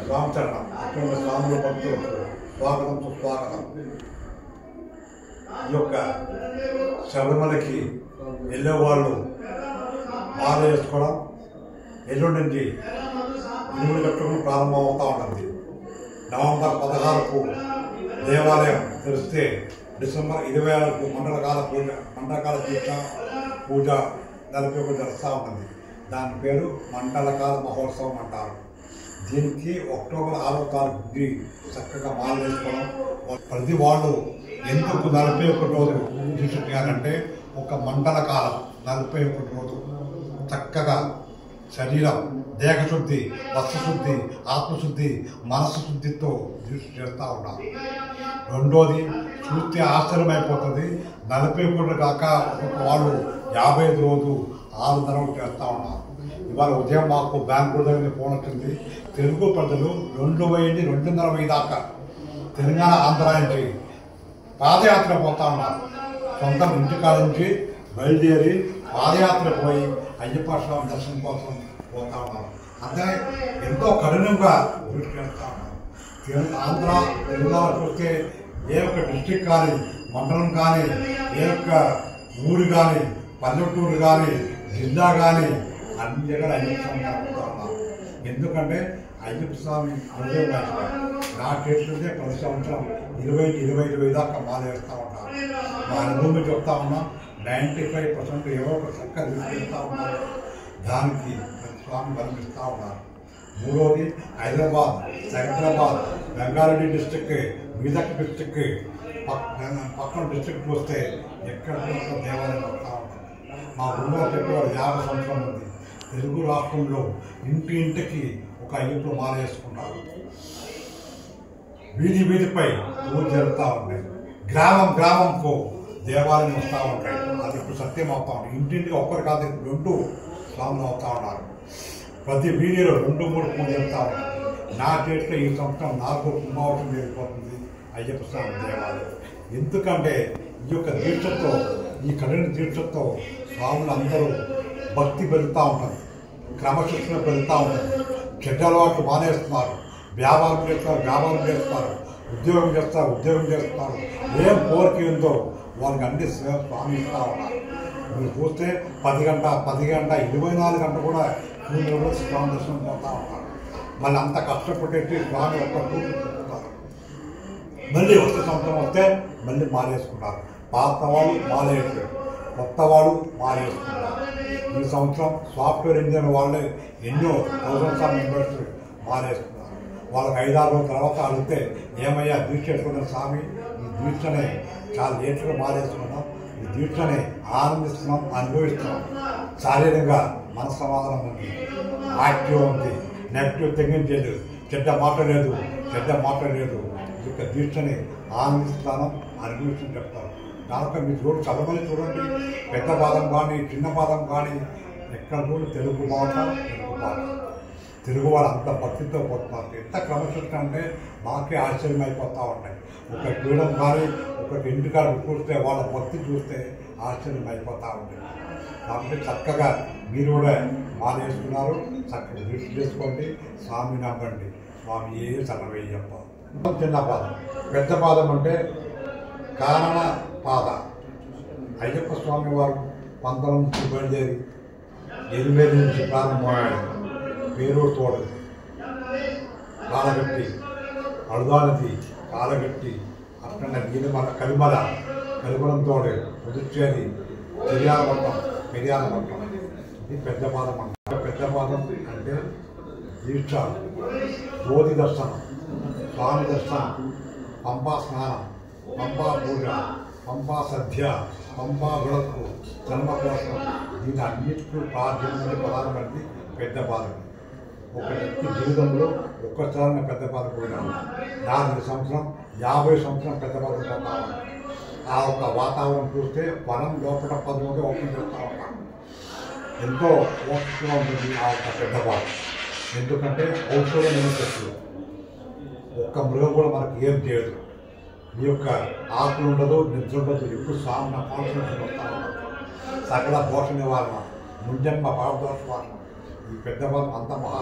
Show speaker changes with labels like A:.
A: రామచరణ అక్కడ స్వాముల భక్తులకు స్వాగతం సుస్వాగతం. ఈ యొక్క శబరిమలకి వెళ్ళే వాళ్ళు మాల వేసుకోవడం ఎల్లుండి నుంచి 8 గంటలకు ప్రారంభం అవుతూ ఉంటుంది. నవంబర్ 16కు దేవాలయం తెరిస్తే డిసెంబర్ 26కు మండలకాల దీక్ష పూజ 41 జరుస్తూ ఉంటుంది. దాని పేరు మండలకాల మహోత్సవం అంటారు. దీనికి అక్టోబర్ 6వ తారీఖుకి చక్కగా మాల వేసుకోవడం. ప్రతి వాళ్ళు ఎందుకు 41 రోజు తీసుకుంటారంటే ఒక మండల కాలం 41 రోజు చక్కగా శరీరం దేహశుద్ధి, వస్త్రశుద్ధి, ఆత్మశుద్ధి, మనస్సు శుద్ధితో దీక్ష చేస్తూ ఉన్నారు. రెండోది చూస్తే ఆశ్చర్యమైపోతుంది. 41 కాక ఒక్కొక్క వాళ్ళు 55 రోజు 6 ధరలు చేస్తూ ఉన్నారు. ఇవాళ ఉదయం మాకు బ్యాంకు దగ్గర ఫోన్ వచ్చింది. తెలుగు ప్రజలు 2,290 దాకా తెలంగాణ ఆంధ్ర నుంచి పాదయాత్ర పోతా ఉన్నారు. సొంత ఇంటికాడ నుంచి బయలుదేరి పాదయాత్ర పోయి అయ్యప్ప స్వామి దర్శనం కోసం పోతా ఉన్నారు. అంటే ఎంతో కఠినంగా దృష్టి చేస్తూ ఉన్నారు. ఆంధ్ర తెలంగాణ చూస్తే ఏ ఒక్క డిస్టిక్ కానీ, మండలం కానీ, ఏ ఒక్క ఊరు కానీ, పల్లెటూరు కానీ, జిల్లా కానీ అన్ని దగ్గర అయ్యప్ప స్వామి జరుపుతూ ఉన్నారు. ఎందుకంటే అయ్యప్ప స్వామి హృదయం నా చేస్తుంటే ప్రతి సంవత్సరం 20-25 దాకా మాల వేస్తూ ఉంటారు. మా అనుభవం చెప్తా ఉన్నాం. 95% ఎవరో ఒక చక్కగా తీసుకెళ్తూ ఉన్నారు. దానికి ప్రతి స్వామి వర్ణిస్తూ ఉన్నారు. మూడోది హైదరాబాద్, సికింద్రాబాద్, రంగారెడ్డి డిస్టిక్, మెదక్ డిస్టిక్, పక్కన డిస్టిక్ వస్తే ఎక్కడ దేవాలయం వస్తూ ఉంటారు. మా ఊళ్ళో చెప్పేవారు 50 సంవత్సరం ఉంది. తెలుగు రాష్ట్రంలో ఇంటింటికి ఒక అయ్యప్ప మాల వేసుకుంటారు. వీధిపై పూజ జరుగుతూ ఉంటాయి. గ్రామంకు దేవాలయం వస్తూ ఉంటాయి. అది ఇప్పుడు సత్యం అవుతా ఉంటాయి. ఇంటింటికి ఒక్కరు కాదు 2 స్వాములు అవుతా ఉన్నారు. ప్రతి వీధిలో 2-3 పూజ జరుగుతూ ఉంటాయి. నా చేతిలో ఈ సంవత్సరం 4వ కుంభావసం జరిగిపోతుంది అయ్యప్ప స్వామి దేవాలయం. ఎందుకంటే ఈ యొక్క దీక్షతో, ఈ కఠిన దీక్షతో స్వాములు అందరూ భక్తి పెరుగుతూ ఉంటుంది, క్రమశిక్షణ పెరుగుతూ ఉంటుంది. చెడ్డ అలవాట్లు మానేస్తున్నారు. వ్యాపారం చేస్తారు, ఉద్యోగం చేస్తున్నారు. ఏం కోరిక ఉందో వాళ్ళకి అన్ని స్వామి ఇస్తూ ఉన్నారు. మీరు చూస్తే 10 గంట 24 గంటలు కూడా పూజలో స్వామి దర్శనం పోతూ ఉంటారు. మళ్ళీ అంత కష్టపడేసి స్వామి ఒక్క చూసుకుంటారు. మళ్ళీ వచ్చే సంవత్సరం వస్తే మళ్ళీ మాలేసుకుంటారు. పాత వాళ్ళు మాలేస్తారు, కొత్త వాళ్ళు మాలేసుకుంటారు. ఈ సంవత్సరం సాఫ్ట్వేర్ ఇంజనీర్ వాళ్ళే ఎన్నో థౌసండ్స్ ఆఫ్ మెంబర్స్ మాలేస్తున్నారు. వాళ్ళకి 5-6 రోజుల తర్వాత అడిగితే ఏమయ్యా దీక్ష చేసుకున్న స్వామి, ఈ దీక్షనే చాలా లేట్గా మాలేసుకున్నాం, ఈ దీక్షనే ఆనందిస్తున్నాం, అనుభవిస్తున్నాం. శారీరకంగా మన సమాధానం ఉంది, యాక్టివ్ ఉంది, నెగిటివ్ తగ్గించేది, చెడ్డ మాట లేదు. ఈ యొక్క దీక్షని ఆనందిస్తాను, అనుభవిస్తాను చెప్తారు. దాంట్లో మీరు చదవమని పెద్ద పాదం కానీ, చిన్న పాదం కానీ ఎక్కడ కూడా తెలుగు మాట, తెలుగు వాళ్ళు అంత భక్తితో పోతున్నారు. ఎంత క్రమశిక్షణ అంటే మాకే ఆశ్చర్యం అయిపోతూ ఉంటాయి. ఒక పీడం కానీ, ఒక ఇంటికాడ చూస్తే వాళ్ళ భక్తి చూస్తే ఆశ్చర్యం అయిపోతూ ఉంటాయి. కాబట్టి చక్కగా మీరు కూడా మాల వేసుకున్నారు. చక్కగా దృష్టి చేసుకోండి, స్వామి నమ్మండి. స్వామి ఏ చల్లవయ్యప్ప. చిన్న పాదం, పెద్ద పాదం అంటే కారణ పాద. అయ్యప్ప స్వామి వారు 19 నుంచి బయలుదేరి 8 నుంచి ప్రారంభమయ్యాడు. పేరూరు తోడు, కాలగట్టి, అడుదానది, కాలగట్టి, అక్కడ నీలమల, కలిమలంతో పుదుచ్చేరి, పెరియాలపట్నం. ఇది పెద్ద పాదం అంటే. పెద్ద పాదం అంటే దీక్ష, జ్యోతి దర్శనం, స్వామి దర్శనం, పంపా స్నానం, పంపా పూజ, పంపా సద్య, పంపా విడక్కు, జన్మకోశం, దీని అన్నింటిలో ప్రార్థన ప్రధానమైనది పెద్ద పాదం. ఒక వ్యక్తి జీవితంలో ఒక్కసారి పెద్ద పాదం పోయినాను. 4 సంవత్సరం 50 సంవత్సరం పెద్ద పాదం పోతా ఉన్నాను. ఆ ఒక వాతావరణం చూస్తే వనం లోపల 10 రోజులు ఓపెన్ చేస్తూ ఉంటాను. ఎంతో ఓపికగా ఉంటుంది ఆ ఒక పెద్ద పాదం. ఎందుకంటే ఔషధ నిమిషాలు ఒక్క మృగం కూడా మనకు ఏం చేయదు. ఈ యొక్క ఆకులు ఉండదు, నిద్ర ఉండదు. ఎప్పుడు స్వామి కాన్సన్ట్రేషన్ వస్తూ ఉంటారు. సకల దోష నివారణ, ముంజన్మ పాపదోష నివారణ, ఈ పెద్ద అంత మహా